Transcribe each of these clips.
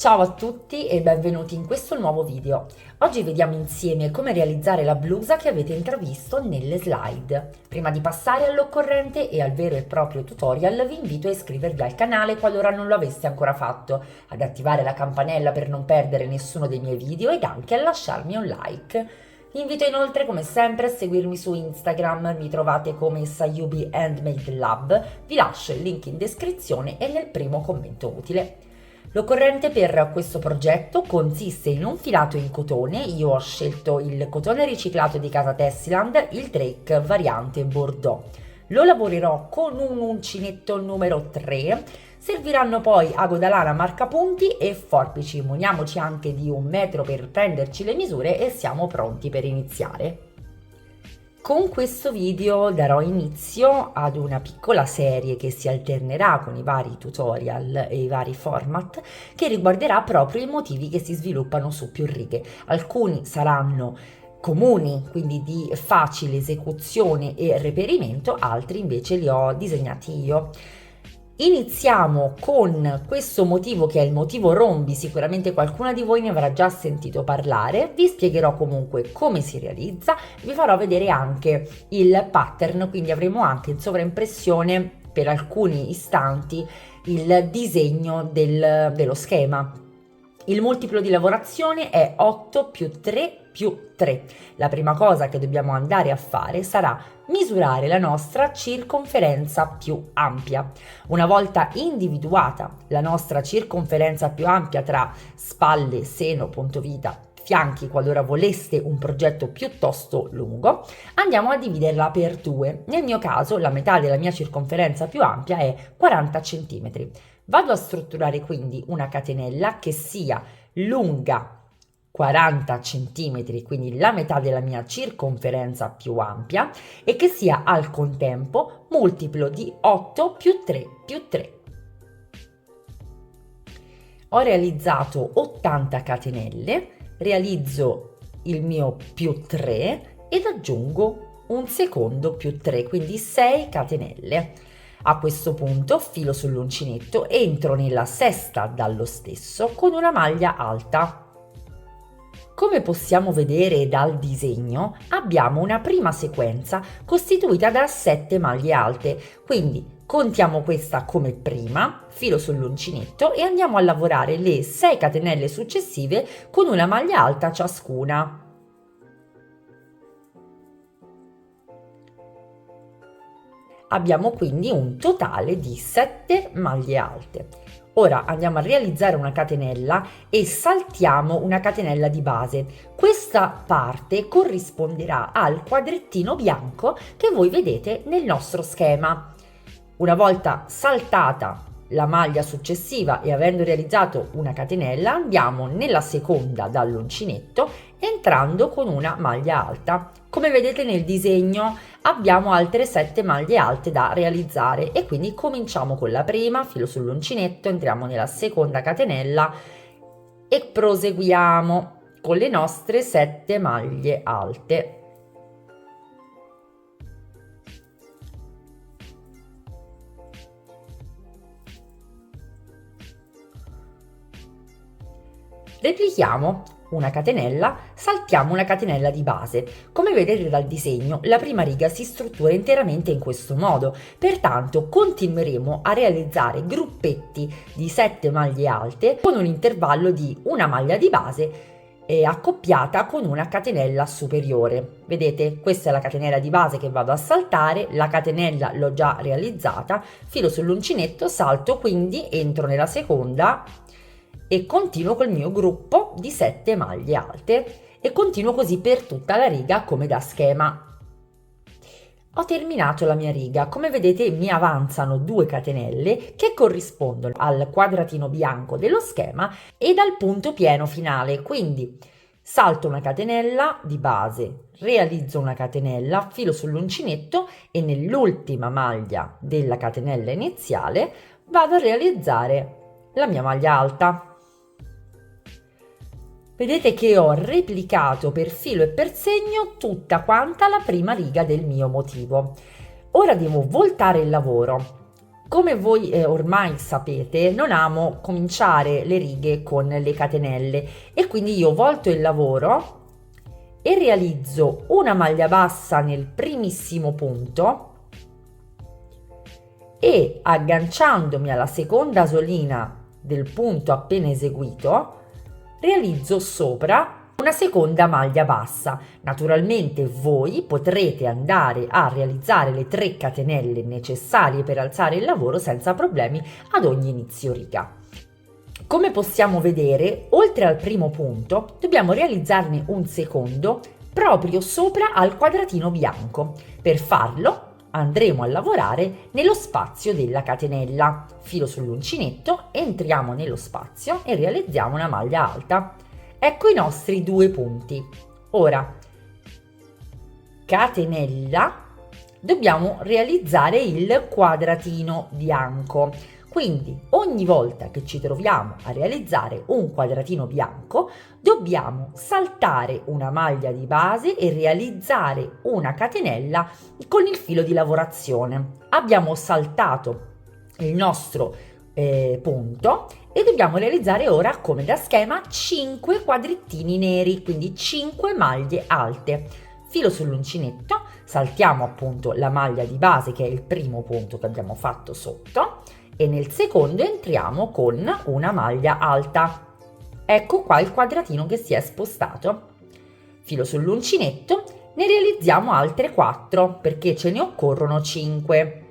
Ciao a tutti e benvenuti in questo nuovo video. Oggi vediamo insieme come realizzare la blusa che avete intravisto nelle slide. Prima di passare all'occorrente e al vero e proprio tutorial vi invito a iscrivervi al canale qualora non lo aveste ancora fatto, ad attivare la campanella per non perdere nessuno dei miei video ed anche a lasciarmi un like. Vi invito inoltre come sempre a seguirmi su Instagram, mi trovate come Sayubi Handmade Lab, vi lascio il link in descrizione e nel primo commento utile. L'occorrente per questo progetto consiste in un filato in cotone, io ho scelto il cotone riciclato di casa Tessiland, il Drake variante Bordeaux. Lo lavorerò con un uncinetto numero 3, serviranno poi ago da lana marcapunti e forbici, muniamoci anche di 1 metro per prenderci le misure e siamo pronti per iniziare. Con questo video darò inizio ad una piccola serie che si alternerà con i vari tutorial e i vari format che riguarderà proprio i motivi che si sviluppano su più righe. Alcuni saranno comuni, quindi di facile esecuzione e reperimento, altri invece li ho disegnati io. Iniziamo con questo motivo che è il motivo rombi, sicuramente qualcuna di voi ne avrà già sentito parlare, vi spiegherò comunque come si realizza, vi farò vedere anche il pattern, quindi avremo anche in sovraimpressione per alcuni istanti il disegno dello schema. Il multiplo di lavorazione è 8 più 3 più 3. La prima cosa che dobbiamo andare a fare sarà misurare la nostra circonferenza più ampia. Una volta individuata la nostra circonferenza più ampia tra spalle, seno, punto vita, fianchi, qualora voleste un progetto piuttosto lungo, andiamo a dividerla per 2. Nel mio caso la metà della mia circonferenza più ampia è 40 cm. Vado a strutturare quindi una catenella che sia lunga 40 cm, quindi la metà della mia circonferenza più ampia, e che sia al contempo multiplo di 8 più 3 più 3. Ho realizzato 80 catenelle, realizzo il mio più 3 ed aggiungo un secondo più 3, quindi 6 catenelle. A questo punto filo sull'uncinetto, entro nella sesta dallo stesso con una maglia alta. Come possiamo vedere dal disegno, abbiamo una prima sequenza costituita da 7 maglie alte, quindi contiamo questa come prima, filo sull'uncinetto e andiamo a lavorare le 6 catenelle successive con una maglia alta ciascuna. Abbiamo quindi un totale di 7 maglie alte. Ora andiamo a realizzare una catenella e saltiamo una catenella di base. Questa parte corrisponderà al quadrettino bianco che voi vedete nel nostro schema. Una volta saltata la maglia successiva e avendo realizzato una catenella, andiamo nella seconda dall'uncinetto entrando con una maglia alta. Come vedete nel disegno abbiamo altre 7 maglie alte da realizzare e quindi cominciamo con la prima, filo sull'uncinetto, entriamo nella seconda catenella e proseguiamo con le nostre 7 maglie alte. Replichiamo una catenella, saltiamo una catenella di base. Come vedete dal disegno, la prima riga si struttura interamente in questo modo, pertanto continueremo a realizzare gruppetti di 7 maglie alte con un intervallo di una maglia di base accoppiata con una catenella superiore. Vedete, questa è la catenella di base che vado a saltare, la catenella l'ho già realizzata, filo sull'uncinetto, salto quindi, entro nella seconda e continuo col mio gruppo di 7 maglie alte e continuo così per tutta la riga come da schema. Ho terminato la mia riga, come vedete mi avanzano 2 catenelle che corrispondono al quadratino bianco dello schema e al punto pieno finale, quindi salto una catenella di base, realizzo una catenella, filo sull'uncinetto e nell'ultima maglia della catenella iniziale vado a realizzare la mia maglia alta. Vedete che ho replicato per filo e per segno tutta quanta la prima riga del mio motivo. Ora devo voltare il lavoro. Come voi ormai sapete, non amo cominciare le righe con le catenelle e quindi io volto il lavoro e realizzo una maglia bassa nel primissimo punto e agganciandomi alla seconda asolina del punto appena eseguito realizzo sopra una seconda maglia bassa. Naturalmente voi potrete andare a realizzare le 3 catenelle necessarie per alzare il lavoro senza problemi ad ogni inizio riga. Come possiamo vedere, oltre al primo punto, dobbiamo realizzarne un secondo proprio sopra al quadratino bianco. Per farlo andremo a lavorare nello spazio della catenella. Filo sull'uncinetto, entriamo nello spazio e realizziamo una maglia alta. Ecco i nostri 2 punti. Ora, catenella, dobbiamo realizzare il quadratino bianco. Quindi ogni volta che ci troviamo a realizzare un quadratino bianco, dobbiamo saltare una maglia di base e realizzare una catenella con il filo di lavorazione. Abbiamo saltato il nostro punto e dobbiamo realizzare ora, come da schema, 5 quadrettini neri, quindi 5 maglie alte. Filo sull'uncinetto, saltiamo appunto la maglia di base che è il primo punto che abbiamo fatto sotto e nel secondo entriamo con una maglia alta. Ecco qua il quadratino che si è spostato. Filo sull'uncinetto, ne realizziamo altre 4 perché ce ne occorrono 5.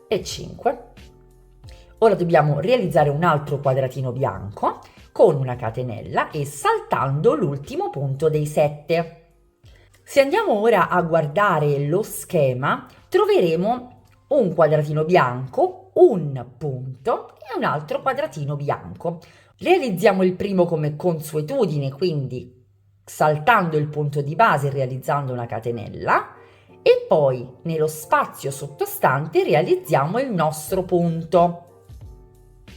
E 5. Ora dobbiamo realizzare un altro quadratino bianco con una catenella e saltando l'ultimo punto dei 7. Se andiamo ora a guardare lo schema, troveremo un quadratino bianco, un punto e un altro quadratino bianco. Realizziamo il primo come consuetudine, quindi saltando il punto di base e realizzando una catenella. E poi nello spazio sottostante realizziamo il nostro punto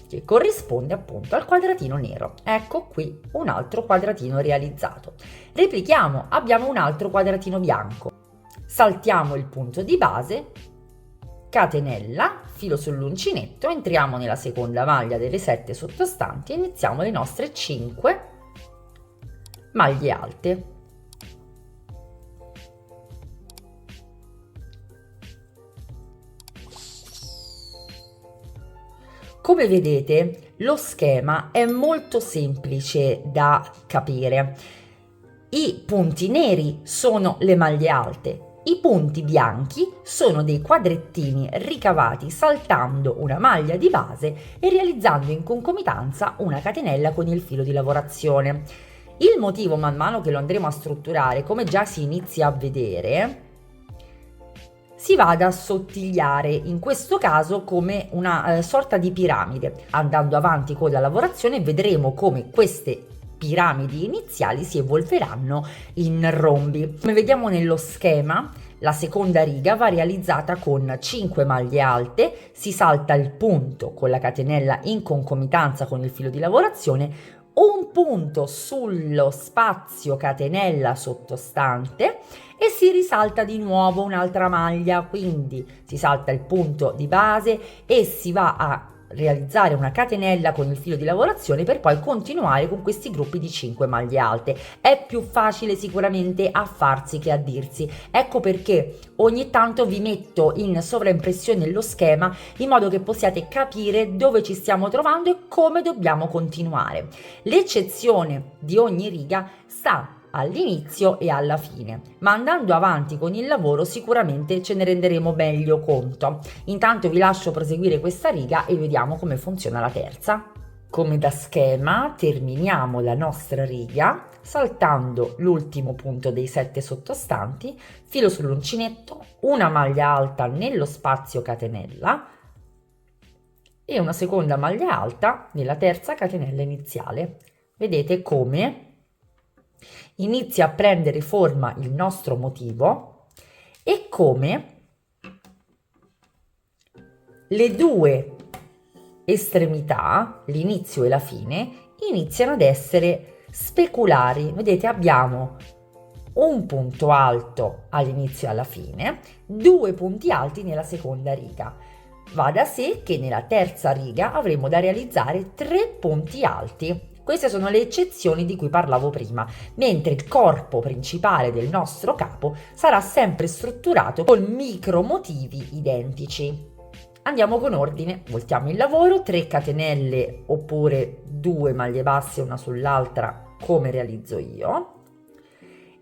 che corrisponde appunto al quadratino nero. Ecco qui un altro quadratino realizzato. Replichiamo, abbiamo un altro quadratino bianco. Saltiamo il punto di base, catenella, filo sull'uncinetto, entriamo nella seconda maglia delle 7 sottostanti e iniziamo le nostre 5 maglie alte. Come vedete, lo schema è molto semplice da capire. I punti neri sono le maglie alte, i punti bianchi sono dei quadrettini ricavati saltando una maglia di base e realizzando in concomitanza una catenella con il filo di lavorazione. Il motivo, man mano che lo andremo a strutturare, come già si inizia a vedere, si va ad assottigliare, in questo caso come una sorta di piramide. Andando avanti con la lavorazione vedremo come queste piramidi iniziali si evolveranno in rombi. Come vediamo nello schema, la seconda riga va realizzata con 5 maglie alte, si salta il punto con la catenella in concomitanza con il filo di lavorazione, un punto sullo spazio catenella sottostante e si risalta di nuovo un'altra maglia, quindi si salta il punto di base e si va a realizzare una catenella con il filo di lavorazione per poi continuare con questi gruppi di 5 maglie alte. È più facile sicuramente a farsi che a dirsi. Ecco perché ogni tanto vi metto in sovraimpressione lo schema in modo che possiate capire dove ci stiamo trovando e come dobbiamo continuare. L'eccezione di ogni riga sta all'inizio e alla fine, ma andando avanti con il lavoro sicuramente ce ne renderemo meglio conto. Intanto vi lascio proseguire questa riga e vediamo come funziona la terza. Come da schema terminiamo la nostra riga saltando l'ultimo punto dei 7 sottostanti, filo sull'uncinetto, una maglia alta nello spazio catenella e una seconda maglia alta nella terza catenella iniziale. Vedete come inizia a prendere forma il nostro motivo e come le due estremità, l'inizio e la fine, iniziano ad essere speculari. Vedete, abbiamo un punto alto all'inizio e alla fine, 2 punti alti nella seconda riga. Va da sé che nella terza riga avremo da realizzare 3 punti alti. Queste sono le eccezioni di cui parlavo prima, mentre il corpo principale del nostro capo sarà sempre strutturato con micromotivi identici. Andiamo con ordine, voltiamo il lavoro, 3 catenelle oppure 2 maglie basse una sull'altra come realizzo io,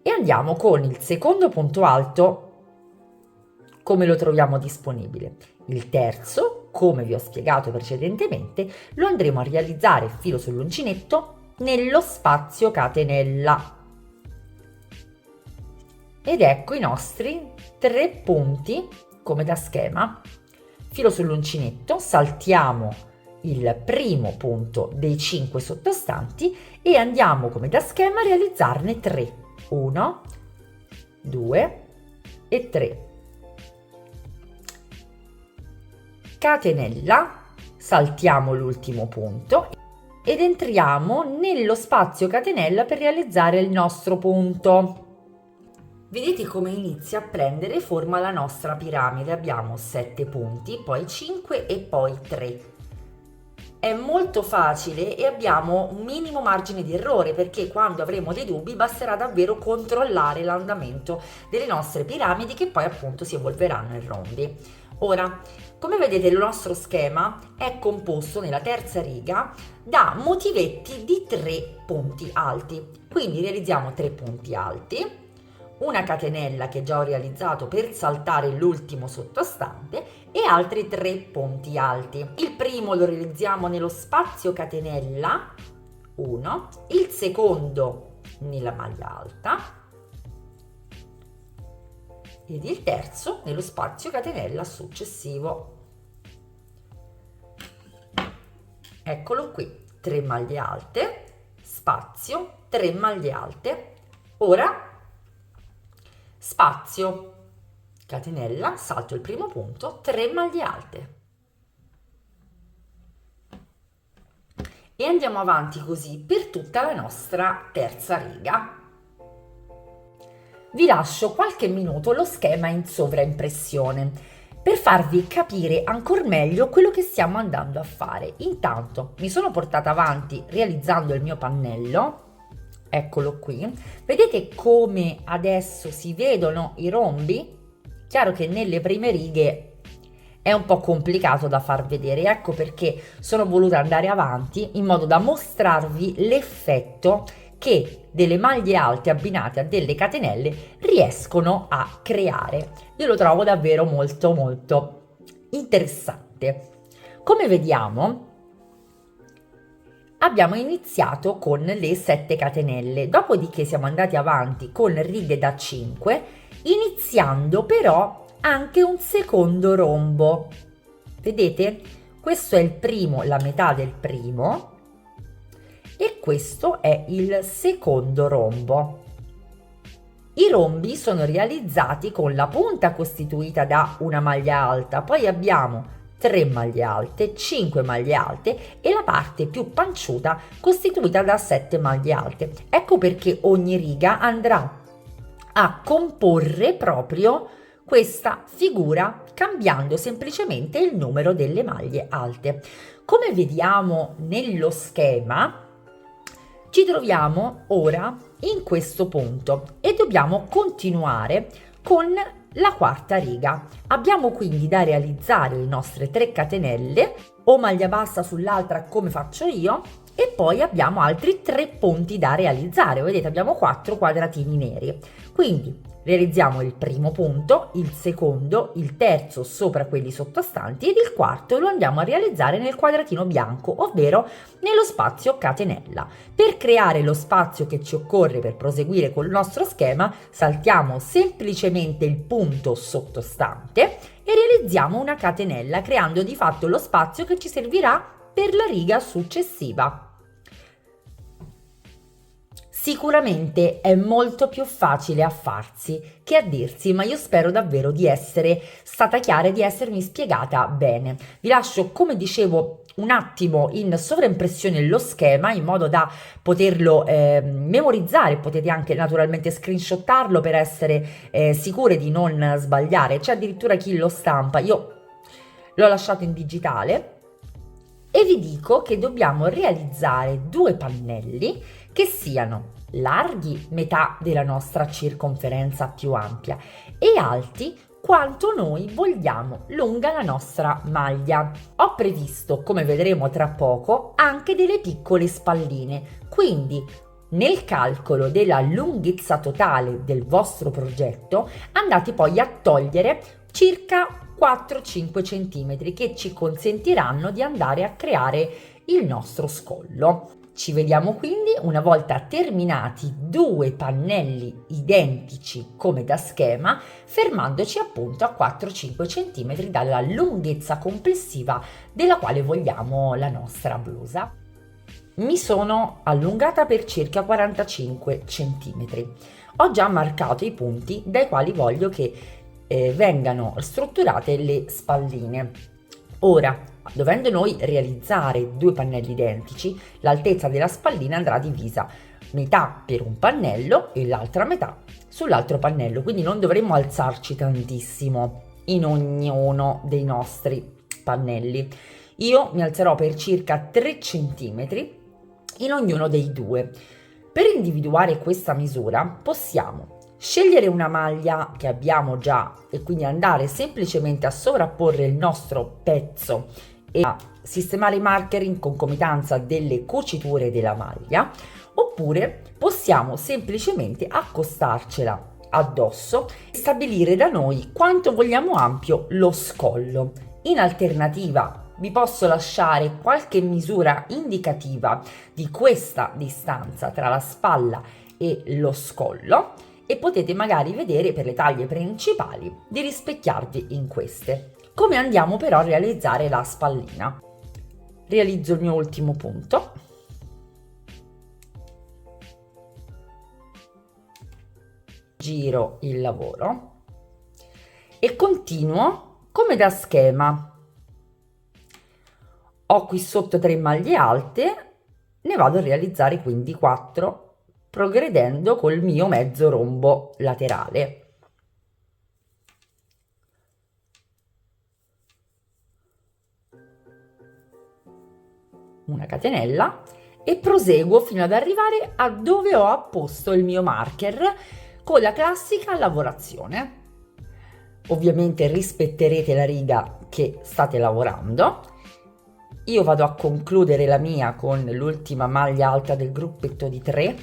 e andiamo con il secondo punto alto come lo troviamo disponibile. Il terzo, come vi ho spiegato precedentemente, lo andremo a realizzare filo sull'uncinetto nello spazio catenella. Ed ecco i nostri 3 punti come da schema. Filo sull'uncinetto, saltiamo il primo punto dei 5 sottostanti e andiamo come da schema a realizzarne 3. 1, 2 e 3. Catenella, saltiamo l'ultimo punto ed entriamo nello spazio catenella per realizzare il nostro punto. Vedete come inizia a prendere forma la nostra piramide? Abbiamo 7 punti, poi 5 e poi 3. È molto facile e abbiamo un minimo margine di errore, perché quando avremo dei dubbi basterà davvero controllare l'andamento delle nostre piramidi, che poi appunto si evolveranno in rondi. Ora, come vedete, il nostro schema è composto nella terza riga da motivetti di 3 punti alti. Quindi realizziamo 3 punti alti, una catenella che già ho realizzato per saltare l'ultimo sottostante e altri 3 punti alti. Il primo lo realizziamo nello spazio catenella 1, il secondo nella maglia alta ed il terzo nello spazio catenella successivo. Eccolo qui, 3 maglie alte, spazio, 3 maglie alte. Ora spazio, catenella, salto il primo punto, 3 maglie alte. E andiamo avanti così per tutta la nostra terza riga. Vi lascio qualche minuto lo schema in sovraimpressione per farvi capire ancora meglio quello che stiamo andando a fare. Intanto mi sono portata avanti realizzando il mio pannello. Eccolo qui, vedete come adesso si vedono i rombi? Chiaro che nelle prime righe è un po' complicato da far vedere, ecco perché sono voluta andare avanti in modo da mostrarvi l'effetto che delle maglie alte abbinate a delle catenelle riescono a creare. Io lo trovo davvero molto molto interessante. Come vediamo, abbiamo iniziato con le 7 catenelle, dopodiché siamo andati avanti con righe da 5, iniziando però anche un secondo rombo. Vedete? Questo è il primo, la metà del primo, e questo è il secondo rombo. I rombi sono realizzati con la punta costituita da una maglia alta, poi abbiamo 3 maglie alte, 5 maglie alte e la parte più panciuta costituita da 7 maglie alte. Ecco perché ogni riga andrà a comporre proprio questa figura cambiando semplicemente il numero delle maglie alte. Come vediamo nello schema, ci troviamo ora in questo punto e dobbiamo continuare con la quarta riga. Abbiamo quindi da realizzare le nostre 3 catenelle o maglia bassa sull'altra come faccio io, e poi abbiamo altri 3 punti da realizzare. Vedete, abbiamo 4 quadratini neri, quindi realizziamo il primo punto, il secondo, il terzo sopra quelli sottostanti ed il quarto lo andiamo a realizzare nel quadratino bianco, ovvero nello spazio catenella. Per creare lo spazio che ci occorre per proseguire col nostro schema, saltiamo semplicemente il punto sottostante e realizziamo una catenella, creando di fatto lo spazio che ci servirà per la riga successiva. Sicuramente è molto più facile a farsi che a dirsi, ma io spero davvero di essere stata chiara e di essermi spiegata bene. Vi lascio, come dicevo, un attimo in sovraimpressione lo schema in modo da poterlo memorizzare. Potete anche naturalmente screenshottarlo per essere sicure di non sbagliare. C'è addirittura chi lo stampa, io l'ho lasciato in digitale. E vi dico che dobbiamo realizzare due pannelli che siano larghi metà della nostra circonferenza più ampia e alti quanto noi vogliamo lunga la nostra maglia. Ho previsto, come vedremo tra poco, anche delle piccole spalline, quindi nel calcolo della lunghezza totale del vostro progetto andate poi a togliere circa 4-5 cm che ci consentiranno di andare a creare il nostro scollo. Ci vediamo quindi una volta terminati due pannelli identici come da schema, fermandoci appunto a 4-5 cm dalla lunghezza complessiva della quale vogliamo la nostra blusa. Mi sono allungata per circa 45 cm. Ho già marcato i punti dai quali voglio che vengano strutturate le spalline. Ora, dovendo noi realizzare due pannelli identici, l'altezza della spallina andrà divisa metà per un pannello e l'altra metà sull'altro pannello, quindi non dovremmo alzarci tantissimo in ognuno dei nostri pannelli. Io mi alzerò per circa 3 cm in ognuno dei due. Per individuare questa misura possiamo scegliere una maglia che abbiamo già e quindi andare semplicemente a sovrapporre il nostro pezzo e a sistemare i marker in concomitanza delle cuciture della maglia, oppure possiamo semplicemente accostarcela addosso e stabilire da noi quanto vogliamo ampio lo scollo. In alternativa vi posso lasciare qualche misura indicativa di questa distanza tra la spalla e lo scollo e potete magari vedere per le taglie principali di rispecchiarvi in queste. Come andiamo però a realizzare la spallina? Realizzo il mio ultimo punto, giro il lavoro e continuo come da schema. Ho qui sotto 3 maglie alte, ne vado a realizzare quindi 4 progredendo col mio mezzo rombo laterale. Una catenella e proseguo fino ad arrivare a dove ho apposto il mio marker con la classica lavorazione. Ovviamente rispetterete la riga che state lavorando. Io vado a concludere la mia con l'ultima maglia alta del gruppetto di 3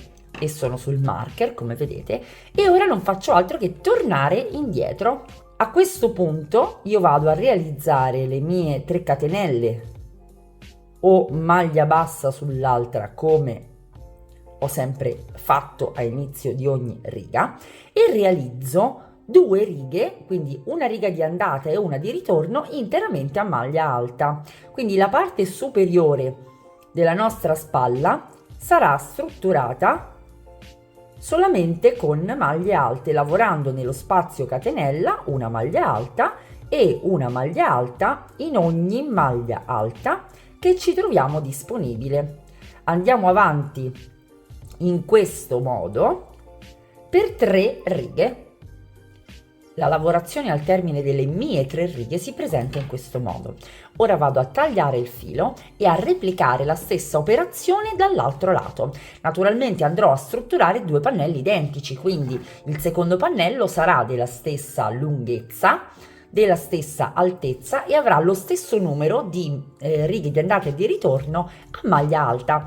e sono sul marker, come vedete, e ora non faccio altro che tornare indietro. A questo punto io vado a realizzare le mie 3 catenelle o maglia bassa sull'altra, come ho sempre fatto a inizio di ogni riga, e realizzo 2 righe, quindi una riga di andata e una di ritorno interamente a maglia alta. Quindi la parte superiore della nostra spalla sarà strutturata solamente con maglie alte, lavorando nello spazio catenella una maglia alta e una maglia alta in ogni maglia alta che ci troviamo disponibile. Andiamo avanti in questo modo per 3 righe. La lavorazione al termine delle mie 3 righe si presenta in questo modo. Ora vado a tagliare il filo e a replicare la stessa operazione dall'altro lato. Naturalmente andrò a strutturare 2 pannelli identici, quindi il secondo pannello sarà della stessa lunghezza, della stessa altezza e avrà lo stesso numero di righe di andata e di ritorno a maglia alta.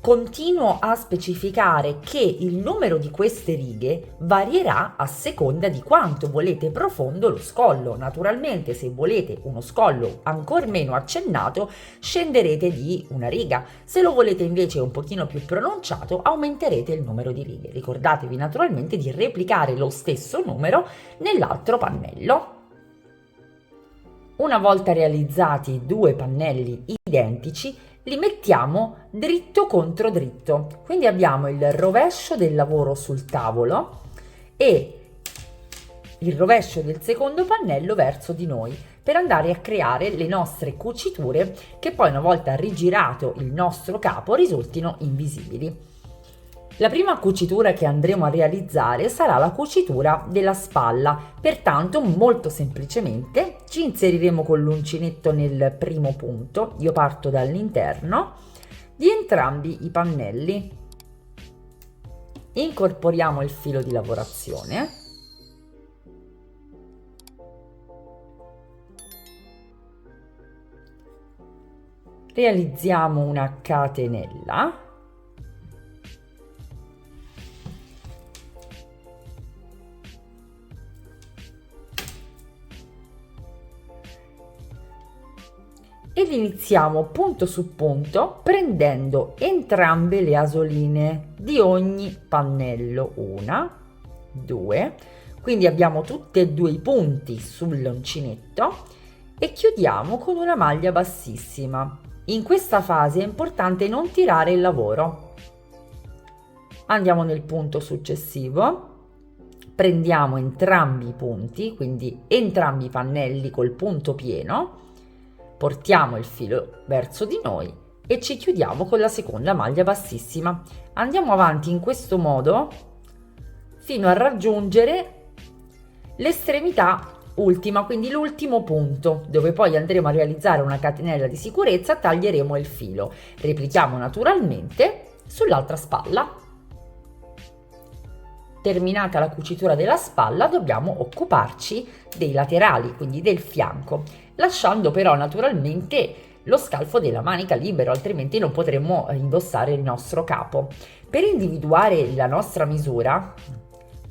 Continuo a specificare che il numero di queste righe varierà a seconda di quanto volete profondo lo scollo. Naturalmente, se volete uno scollo ancor meno accennato, scenderete di una riga. Se lo volete invece un pochino più pronunciato, aumenterete il numero di righe. Ricordatevi naturalmente di replicare lo stesso numero nell'altro pannello. Una volta realizzati 2 pannelli identici, li mettiamo dritto contro dritto, quindi abbiamo il rovescio del lavoro sul tavolo e il rovescio del secondo pannello verso di noi, per andare a creare le nostre cuciture che poi, una volta rigirato il nostro capo, risultino invisibili. La prima cucitura che andremo a realizzare sarà la cucitura della spalla, pertanto molto semplicemente ci inseriremo con l'uncinetto nel primo punto, io parto dall'interno, di entrambi i pannelli. Incorporiamo il filo di lavorazione. Realizziamo una catenella. Ed iniziamo punto su punto prendendo entrambe le asoline di ogni pannello, una, due, quindi abbiamo tutti e due i punti sull'uncinetto e chiudiamo con una maglia bassissima. In questa fase è importante non tirare il lavoro. Andiamo nel punto successivo, prendiamo entrambi i punti, quindi entrambi i pannelli col punto pieno, portiamo il filo verso di noi e ci chiudiamo con la seconda maglia bassissima. Andiamo avanti in questo modo fino a raggiungere l'estremità ultima, quindi l'ultimo punto, dove poi andremo a realizzare una catenella di sicurezza, taglieremo il filo, replichiamo naturalmente sull'altra spalla. Terminata la cucitura della spalla, dobbiamo occuparci dei laterali, quindi del fianco, lasciando però naturalmente lo scalfo della manica libero, altrimenti non potremmo indossare il nostro capo. Per individuare la nostra misura,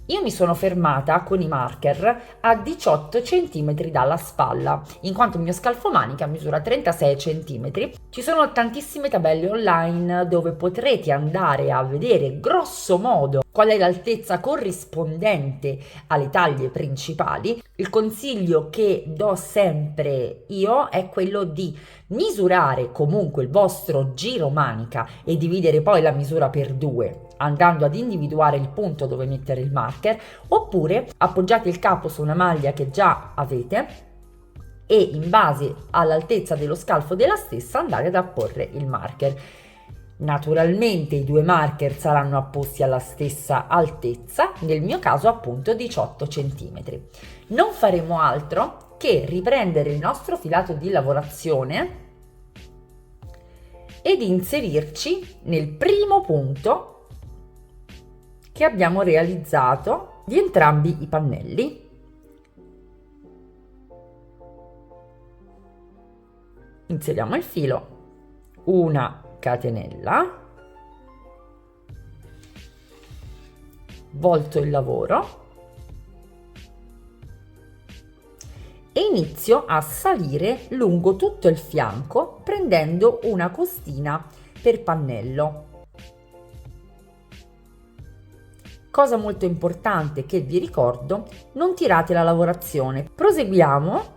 io mi sono fermata con i marker a 18 cm dalla spalla, in quanto il mio scalfo manica misura 36 cm. Ci sono tantissime tabelle online dove potrete andare a vedere grosso modo qual è l'altezza corrispondente alle taglie principali. Il consiglio che do sempre io è quello di misurare comunque il vostro giro manica e dividere poi la misura per due, andando ad individuare il punto dove mettere il marker, oppure appoggiate il capo su una maglia che già avete e in base all'altezza dello scalfo della stessa andate ad apporre il marker. Naturalmente i due marker saranno apposti alla stessa altezza, nel mio caso appunto 18 cm. Non faremo altro che riprendere il nostro filato di lavorazione ed inserirci nel primo punto che abbiamo realizzato di entrambi i pannelli. Inseriamo il filo, una catenella, volto il lavoro e inizio a salire lungo tutto il fianco prendendo una costina per pannello. Cosa molto importante che vi ricordo, non tirate la lavorazione, proseguiamo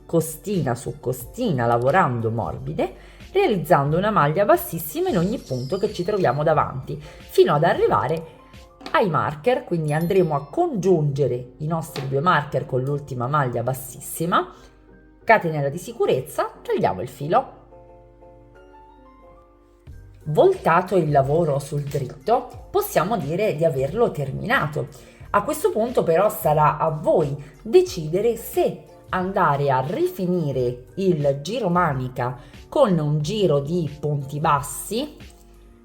costina su costina lavorando morbide, realizzando una maglia bassissima in ogni punto che ci troviamo davanti, fino ad arrivare ai marker, quindi andremo a congiungere i nostri due marker con l'ultima maglia bassissima, catenella di sicurezza, tagliamo il filo. Voltato il lavoro sul dritto, possiamo dire di averlo terminato. A questo punto però sarà a voi decidere se andare a rifinire il giro manica con un giro di punti bassi,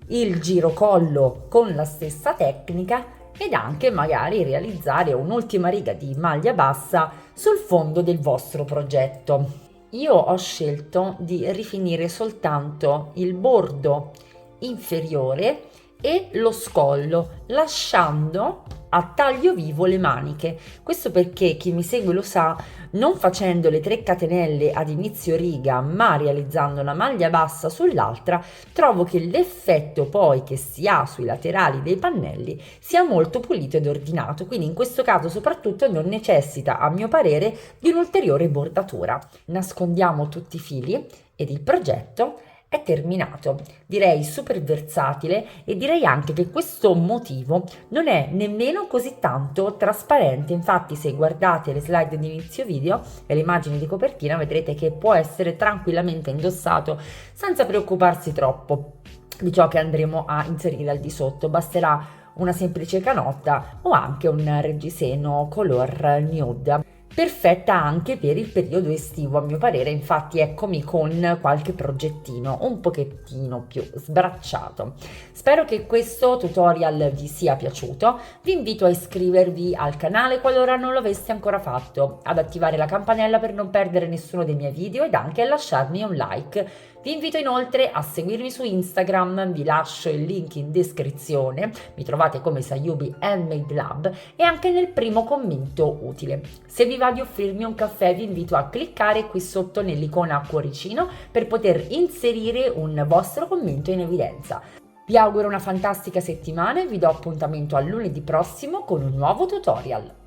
il giro collo con la stessa tecnica ed anche magari realizzare un'ultima riga di maglia bassa sul fondo del vostro progetto. Io ho scelto di rifinire soltanto il bordo inferiore e lo scollo, lasciando a taglio vivo le maniche. Questo perché chi mi segue lo sa, non facendo le 3 catenelle ad inizio riga ma realizzando una maglia bassa sull'altra, trovo che l'effetto poi che si ha sui laterali dei pannelli sia molto pulito ed ordinato, quindi in questo caso soprattutto non necessita, a mio parere, di un'ulteriore bordatura. Nascondiamo tutti i fili ed il progetto è terminato. Direi super versatile e direi anche che questo motivo non è nemmeno così tanto trasparente. Infatti, se guardate le slide di inizio video e le immagini di copertina, vedrete che può essere tranquillamente indossato senza preoccuparsi troppo di ciò che andremo a inserire al di sotto. Basterà una semplice canotta o anche un reggiseno color nude. Perfetta anche per il periodo estivo, a mio parere. Infatti eccomi con qualche progettino un pochettino più sbracciato. Spero che questo tutorial vi sia piaciuto. Vi invito a iscrivervi al canale qualora non l'aveste ancora fatto, ad attivare la campanella per non perdere nessuno dei miei video ed anche a lasciarmi un like. Vi invito inoltre a seguirmi su Instagram, vi lascio il link in descrizione, mi trovate come Sayubi Handmade Lab e anche nel primo commento utile. Se vi va di offrirmi un caffè, vi invito a cliccare qui sotto nell'icona a cuoricino per poter inserire un vostro commento in evidenza. Vi auguro una fantastica settimana e vi do appuntamento a lunedì prossimo con un nuovo tutorial.